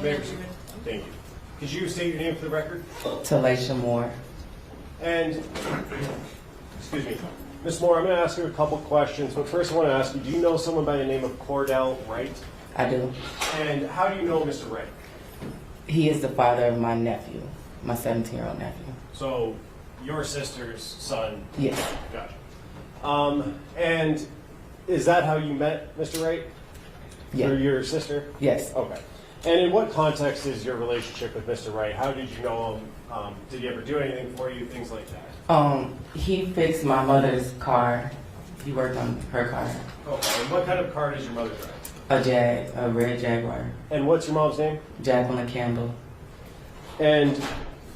Thank you. Could you state your name for the record? Talasha Moore. And, excuse me, Ms. Moore, I'm going to ask you a couple questions, but first I want to ask you, do you know someone by the name of Cordell Wright? I do. And how do you know Mr. Wright? He is the father of my nephew, my 17-year-old nephew. So, your sister's son? Yes. Gotcha. And is that how you met Mr. Wright? Yeah. Through your sister? Yes. Okay. And in what context is your relationship with Mr. Wright? How did you know him? Did he ever do anything for you? Things like that? He fixed my mother's car. He worked on her car. Okay. And what kind of car does your mother drive? A red Jaguar. And what's your mom's name? Jacqueline Campbell. And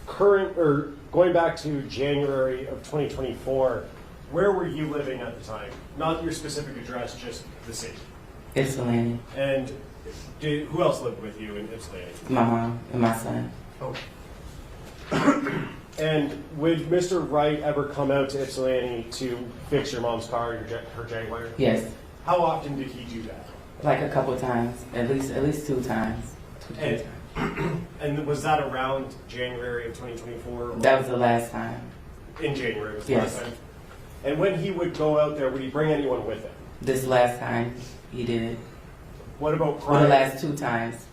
going back to January of 2024, where were you living at the time? Not your specific address, just the city. Ypsilanti. And who else lived with you in Ypsilanti? My mom and my son. Oh. And would Mr. Wright ever come out to Ypsilanti to fix your mom's car, her Jaguar? Yes. How often did he do that? Like a couple times, at least 2 times. And was that around January of 2024? That was the last time. In January was the Yes. last time? And when he would go out there, would he bring anyone with him? This last time he did. What about Well, prior? the last 2 times.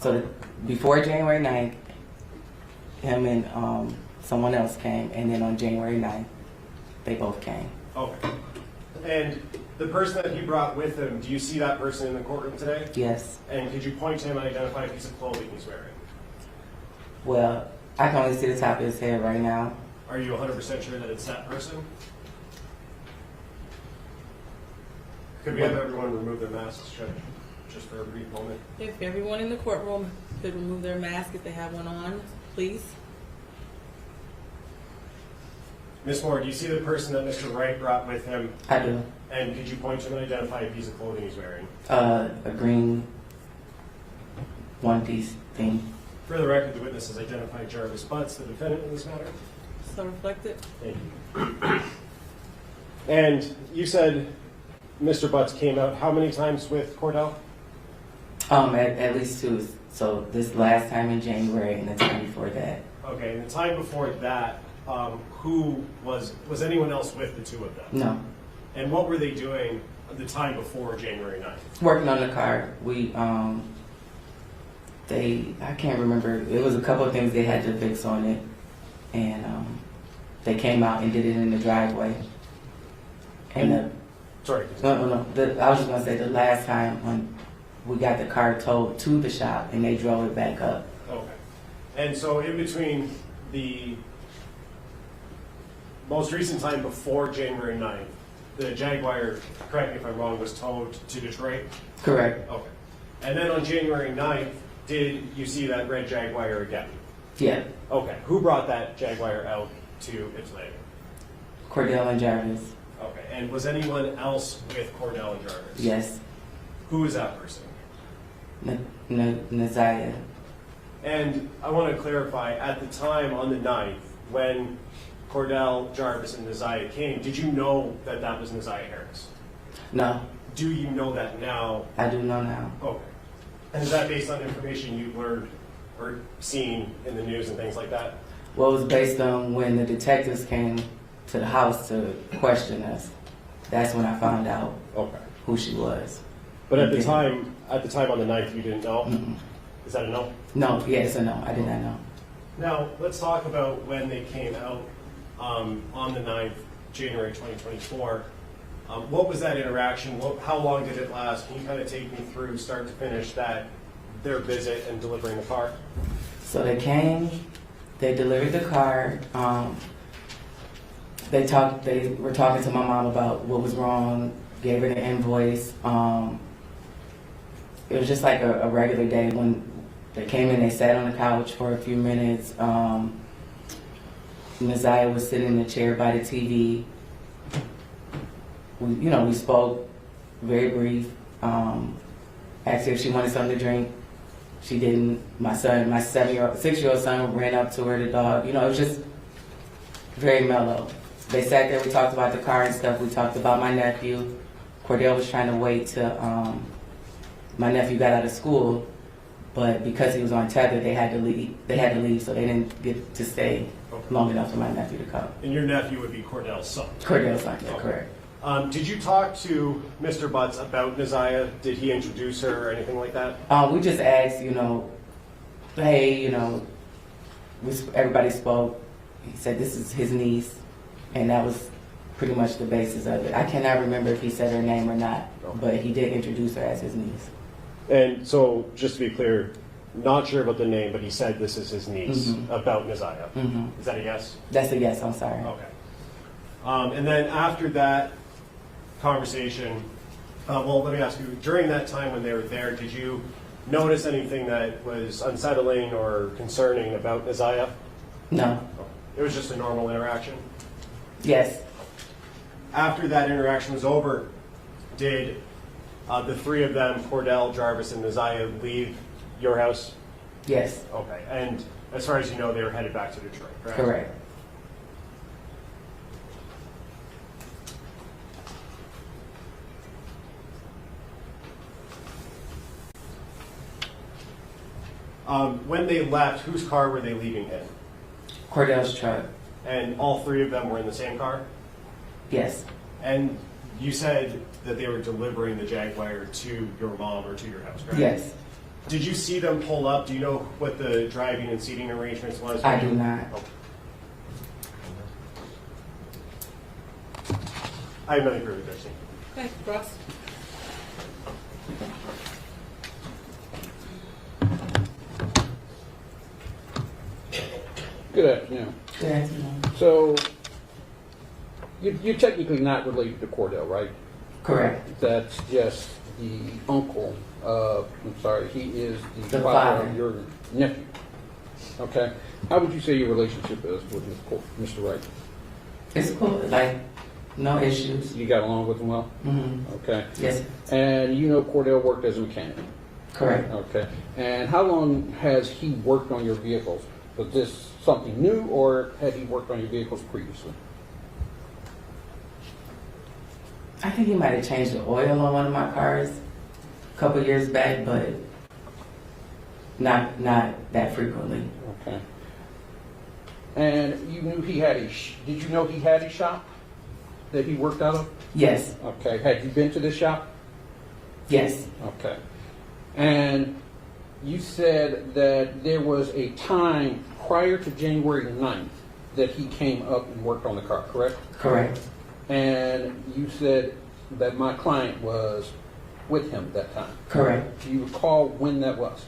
So before January 9th, him and someone else came, and then on January 9th, they both came. Okay. And the person that he brought with him, do you see that person in the courtroom today? Yes. And could you point to him and identify a piece of clothing he's wearing? Well, I can only see the top of his head right now. Are you 100% sure that it's that person? Could we have everyone remove their masks, Judge, just for a brief moment? If everyone in the courtroom could remove their mask if they have one on, please. Ms. Moore, do you see the person that Mr. Wright brought with him? I do. And could you point to him and identify a piece of clothing he's wearing? A green one-piece thing. For the record, the witness has identified Jarvis Butz, the defendant in this matter. So reflected. Thank you. And you said Mr. Butz came out how many times with Cordell? At least 2. So this last time in January and the time before that. Okay, and the time before that, who was anyone else with the 2 of them? No. And what were they doing the time before January 9th? Working on the car. I can't remember. It was a couple of things they had to fix on it. And they came out and did it in the driveway. Sorry. No. I was just going to say the last time when we got the car towed to the shop and they drove it back up. Okay. And so in between the most recent time before January 9th, the Jaguar, correct me if I'm wrong, was towed to Detroit? Correct. Okay. And then on January 9th, did you see that red Jaguar again? Yeah. Okay. Who brought that Jaguar out to Ypsilanti? Cordell and Jarvis. Okay. And was anyone else with Cordell and Jarvis? Yes. Who is that person? Naiah. And I want to clarify, at the time on the 9th, when Cordell, Jarvis, and Naiah came, did you know that that was Naiah Harris? No. Do you know that now? I do know now. Okay. And is that based on information you've learned or seen in the news and things like that? Well, it was based on when the detectives came to the house to question us. That's when I found out who she was. But at the time on the 9th, you didn't know? Mm-mm. Is that a no? No, yeah, it's a no. I did not know. Now, let's talk about when they came out on the 9th, January 2024. What was that interaction? How long did it last? Can you kind of take me through, start to finish, their visit and delivering the car? So they came, they delivered the car. They were talking to my mom about what was wrong, gave her the invoice. It was just like a regular day. When they came in, they sat on the couch for a few minutes. Naiah was sitting in the chair by the TV. We spoke, very brief. Asked her if she wanted something to drink. She didn't. My 6-year-old son ran up to her, the dog. It was just very mellow. They sat there, we talked about the car and stuff. We talked about my nephew. Cordell was trying to wait till my nephew got out of school, but because he was on tether, they had to leave. So they didn't get to stay long enough for my nephew to come. And your nephew would be Cordell's son? Cordell's son, yeah, Okay. correct. Did you talk to Mr. Butz about Naiah? Did he introduce her or anything like that? We just asked, hey, everybody spoke. He said this is his niece, and that was pretty much the basis of it. I cannot remember if he said her name or not, but he did introduce her as his niece. And so, just to be clear, not sure about the name, but he said this is his niece about Naiah. Is that a yes? That's a yes, I'm sorry. Okay. And then after that conversation, well, let me ask you, during that time when they were there, did you notice anything that was unsettling or concerning about Naiah? No. It was just a normal interaction? Yes. After that interaction was over, did the three of them, Cordell, Jarvis, and Naiah, leave your house? Yes. Okay. And as far as you know, they were headed back to Detroit, correct? Correct. When they left, whose car were they leaving in? Cordell's truck. And all three of them were in the same car? Yes. And you said that they were delivering the Jaguar to your mom or to your house, right? Yes. Did you see them pull up? Do you know what the driving and seating arrangements was? I do not. Okay. I have nothing further to say. Okay, Ross. Good afternoon. Good afternoon. So, you're technically not related to Cordell, right? Correct. That's just the uncle of, I'm sorry, he is the The father father. of your nephew. Okay. How would you say your relationship is with Mr. Wright? It's cool. Like, no issues. You got along with him well? Mm-hmm. Okay. Yes. And you know Cordell worked as a mechanic? Correct. Okay. And how long has he worked on your vehicles? Was this something new, or had he worked on your vehicles previously? I think he might have changed the oil on one of my cars a couple years back, but not that frequently. Okay. And you knew he had did you know he had a shop that he worked out of? Yes. Okay. Had you been to this shop? Yes. Okay. And you said that there was a time prior to January 9th that he came up and worked on the car, correct? Correct. And you said that my client was with him that time. Correct. Do you recall when that was?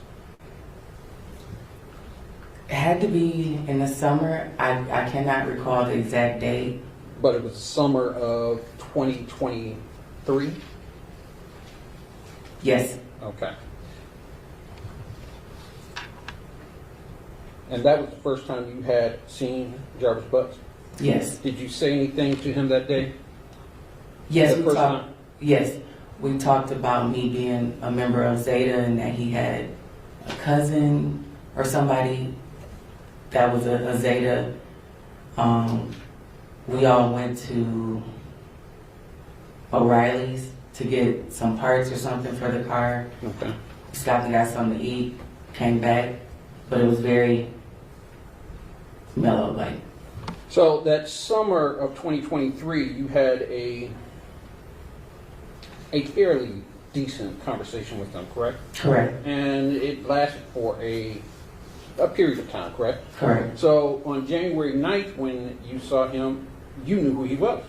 It had to be in the summer. I cannot recall the exact date. But it was the summer of 2023? Yes. Okay. And that was the first time you had seen Jarvis Butz? Yes. Did you say anything to him that day? Yes, The we first talked. time? Yes, we talked about me being a member of Zeta and that he had a cousin or somebody that was a Zeta. We all went to O'Reilly's to get some parts or something for the car. Okay. Stopped and got something to eat. Came back, but it was very mellow, like. So that summer of 2023, you had a fairly decent conversation with them, correct? Correct. And it lasted for a period of time, correct? Correct. So on January 9th, when you saw him, you knew who he was.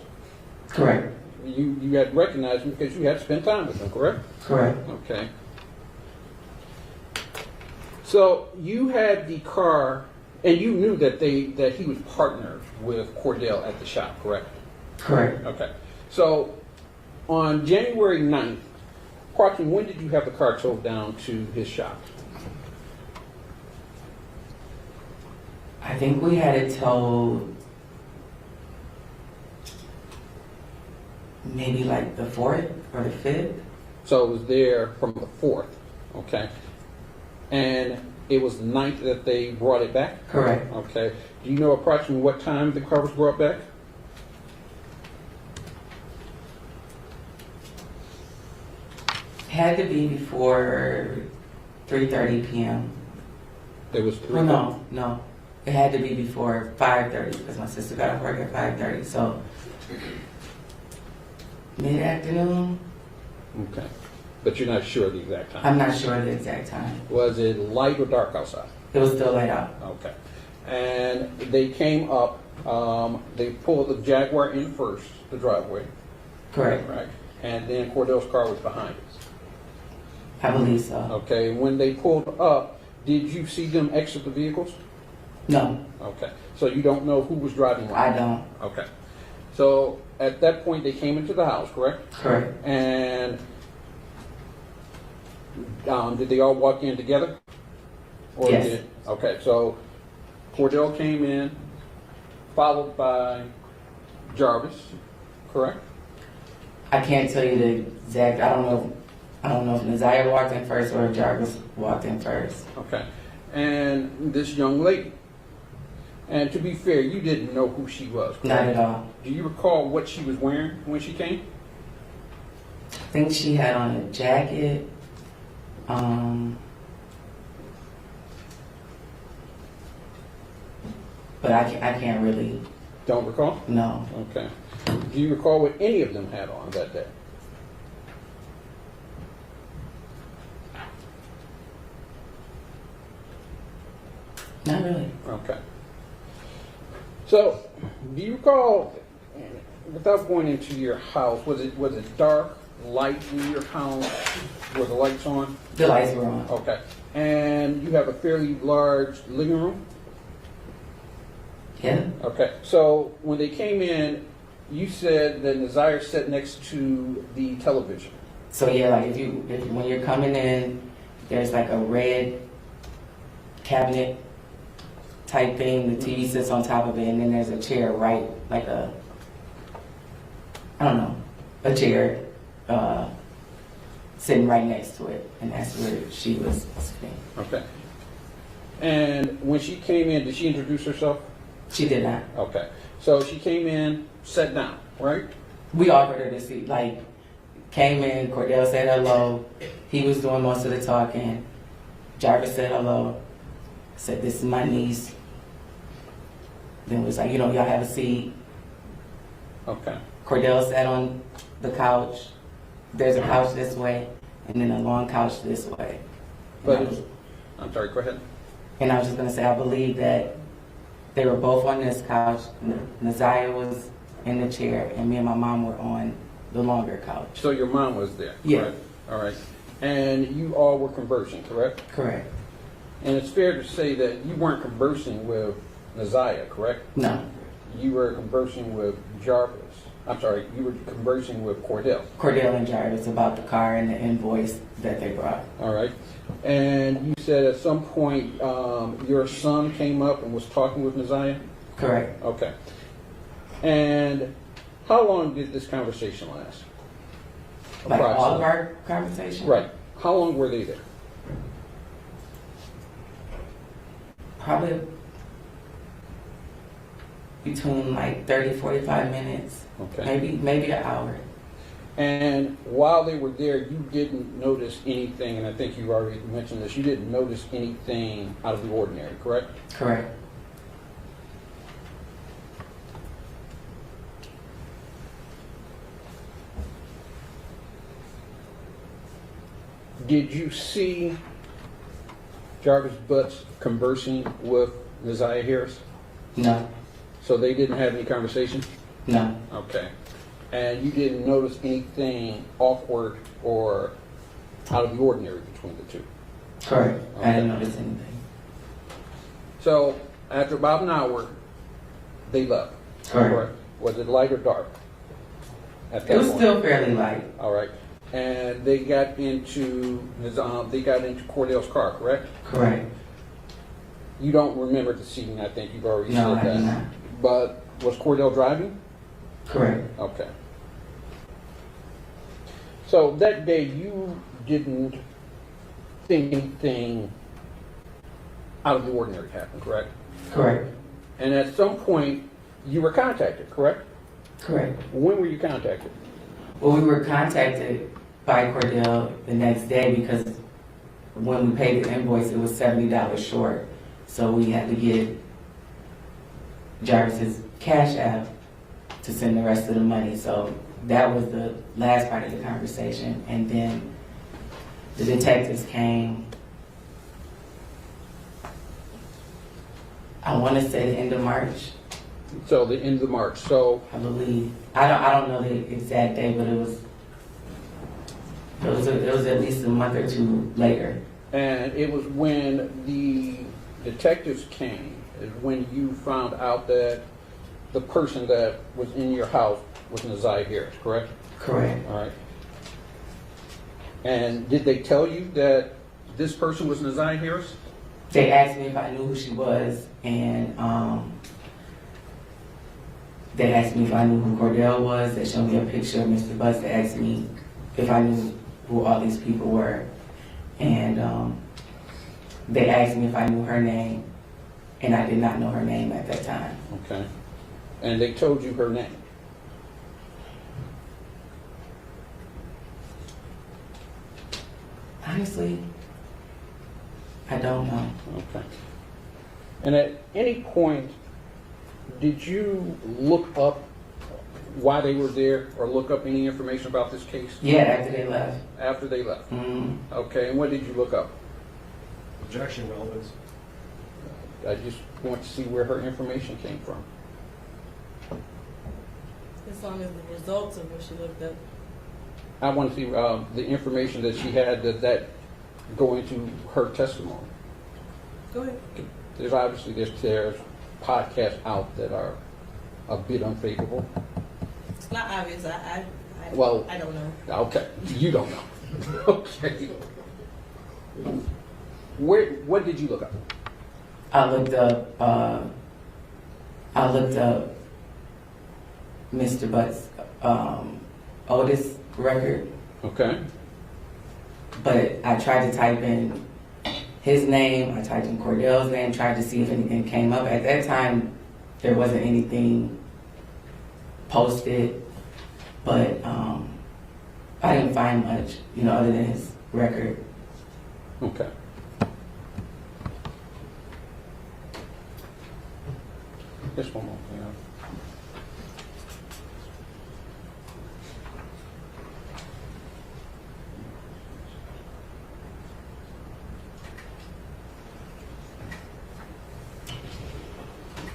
Correct. You had recognized him because you had spent time with him, correct? Correct. Okay. So you had the car, and you knew that he was partnered with Cordell at the shop, correct? Correct. Okay. So on January 9th, approximately when did you have the car towed down to his shop? I think we had it towed maybe like the 4th or the 5th. So it was there from the 4th, okay? And it was the 9th that they brought it back? Correct. Okay. Do you know approximately what time the car was brought back? Had to be before 3:30 p.m. There was three. Well, no. It had to be before 5:30 because my sister got off work at 5:30. So mid-afternoon. Okay. But you're not sure the exact time. I'm not sure the exact time. Was it light or dark outside? It was still light out. Okay. And they came up, they pulled the Jaguar in first, the driveway, Correct. right? And then Cordell's car was behind us. I believe so. Okay. When they pulled up, did you see them exit the vehicles? No, Okay. So you don't know who was driving what? I don't. Okay. So at that point, they came into the house, correct? Correct. And did they all walk in together? Yes. Okay, so Cordell came in, followed by Jarvis, correct? I can't tell you the exact. I don't know if Naiah walked in first or if Jarvis walked in first. Okay. And this young lady. And to be fair, you didn't know who she was, correct? Not at all. Do you recall what she was wearing when she came? I think she had on a jacket. But I can't really. Don't recall? No. Okay. Do you recall what any of them had on that day? Not really. Okay. So, do you recall, without going into your house, was it dark, light in your house? Were the lights on? The lights were on. Okay. And you have a fairly large living room? Yeah. Okay. So when they came in, you said that Naiah sat next to the television. So yeah, like when you're coming in, there's like a red cabinet type thing. The TV sits on top of it, and then there's a chair right, like a chair sitting right next to it, and that's where she was sitting. Okay. And when she came in, did she introduce herself? She did not. Okay. So she came in, sat down, right? We offered her to see, like, came in, Cordell said hello. He was doing most of the talking. Jarvis said hello. Said, this is my niece. Then was like, y'all have a seat. Okay. Cordell sat on the couch. There's a couch this way, and then a long couch this way. I'm sorry, go ahead. And I was just gonna say, I believe that they were both on this couch. Naiah was in the chair, and me and my mom were on the longer couch. So your mom was there, Yeah. correct? All right. And you all were conversing, correct? Correct. And it's fair to say that you weren't conversing with Naiah, correct? No. You were conversing with Jarvis. I'm sorry, you were conversing with Cordell. Cordell and Jarvis about the car and the invoice that they brought. All right. And you said at some point your son came up and was talking with Naiah? Correct. Okay. And how long did this conversation last? Like all of Approximately. our conversation? Right. How long were they there? Probably between like 30, 45 minutes. Okay. Maybe an hour. And while they were there, you didn't notice anything, and I think you already mentioned this, you didn't notice anything out of the ordinary, correct? Correct. Did you see Jarvis Butz conversing with Naiah Harris? No. So they didn't have any conversation? No. Okay. And you didn't notice anything awkward or out of the ordinary between the two? Correct. Okay. I didn't notice anything. So after about an hour, they left? Correct. Was it light or dark? At that It was point? still fairly light. All right. And they got into Cordell's car, correct? Correct. You don't remember the seating, I think you've already No, said I that. do not. But was Cordell driving? Correct. Okay. So that day you didn't think anything out of the ordinary happened, correct? Correct. And at some point you were contacted, correct? Correct. When were you contacted? Well, we were contacted by Cordell the next day because when we paid the invoice, it was $70 short. So we had to get Jarvis's cash app to send the rest of the money. So that was the last part of the conversation. And then the detectives came, I want to say the end of March, So the end of March. So I believe. I don't know the exact day, but it was at least a month or two later. and it was when the detectives came, is when you found out that the person that was in your house was Naiah Harris, correct? Correct. All right. And did they tell you that this person was Naiah Harris? They asked me if I knew who she was, and they asked me if I knew who Cordell was. They showed me a picture of Mr. Butz. They asked me if I knew who all these people were, and they asked me if I knew her name, and I did not know her name at that time. Okay. And they told you her name. Honestly, I don't know. Okay. And at any point, did you look up why they were there or look up any information about this case Yeah, after they left. after they left? Mm, Okay, and what did you look up? Objection, relevance. I just want to see where her information came from. As long as the results of what she looked up. I want to see the information that she had that go into her testimony. Go ahead. There's obviously there's podcasts out that are a bit unfavorable. It's not obvious. Well- I don't know. Okay, you don't know. Okay. What did you look up? I looked up Mr. Butt's oldest record, Okay. but I tried to type in his name, I typed in Cordell's name, tried to see if anything came up. At that time, there wasn't anything posted, but I didn't find much, other than his record. Okay. Just one more thing.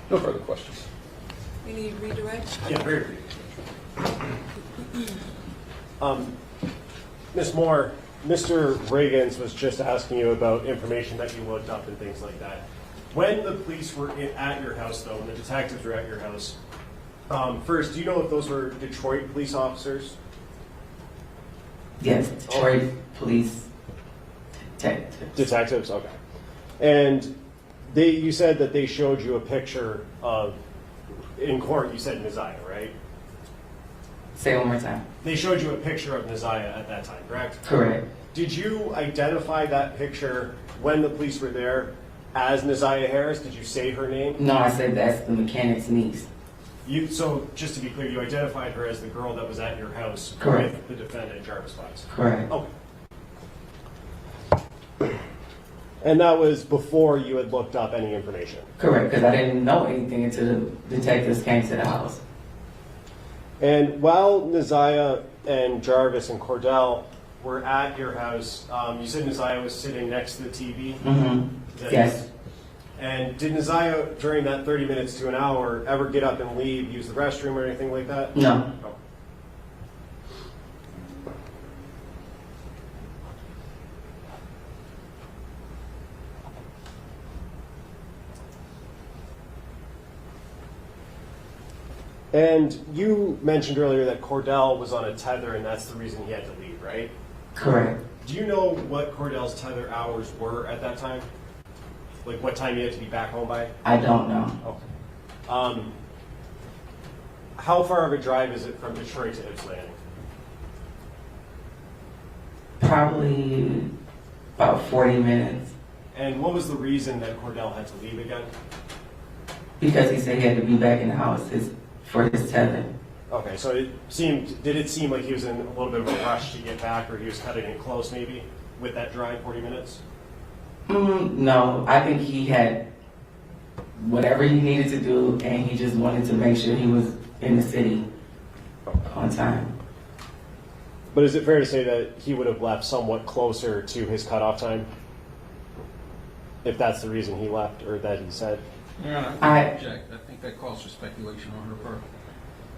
No further questions. You need redirect? Yeah, very brief. Ms. Moore, Mr. Reagans was just asking you about information that you looked up and things like that. When the police were at your house, though, when the detectives were at your house, first, do you know if those were Detroit police officers? Yes, Detroit police detectives. Detectives, okay. And you said that they showed you a picture of, in court, you said Naiah, right? Say it one more time. They showed you a picture of Naiah at that time, correct? Correct. Did you identify that picture when the police were there as Naiah Harris? Did you say her name? No, I said that's the mechanic's niece. So just to be clear, you identified her as the girl that was at your house Correct. with the defendant, Jarvis Butz. Correct. Okay. And that was before you had looked up any information? Correct, because I didn't know anything until the detectives came to the house. And while Naiah and Jarvis and Cordell were at your house, you said Naiah was sitting next to the TV? Mm-hmm. Yes. And did Naiah, during that 30 minutes to an hour, ever get up and leave, use the restroom or anything like that? No. Oh. And you mentioned earlier that Cordell was on a tether and that's the reason he had to leave, right? Correct. Do you know what Cordell's tether hours were at that time? Like what time he had to be back home by? I don't know. Okay. How far of a drive is it from Detroit to Ypsilanti? Probably about 40 minutes. And what was the reason that Cordell had to leave again? Because he said he had to be back in the house for his tether. Okay, so did it seem like he was in a little bit of a rush to get back, or he was cutting it close maybe? with that drive, 40 minutes? No, I think he had whatever he needed to do, and he just wanted to make sure he was in the city on time. But is it fair to say that he would have left somewhat closer to his cutoff time? If that's the reason he left, or that he said? Yeah, I object. I think that calls for speculation on her part.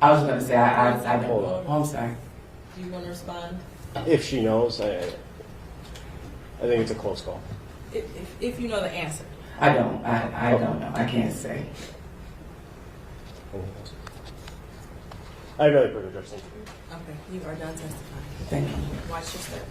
I was going to say, I Hold on. oh, I'm sorry. Do you want to respond? If she knows, I think it's a close call. If you know the answer. I don't. I don't know. I can't say. I have no further questions. Okay, you are done testifying. Thank you. Watch your step.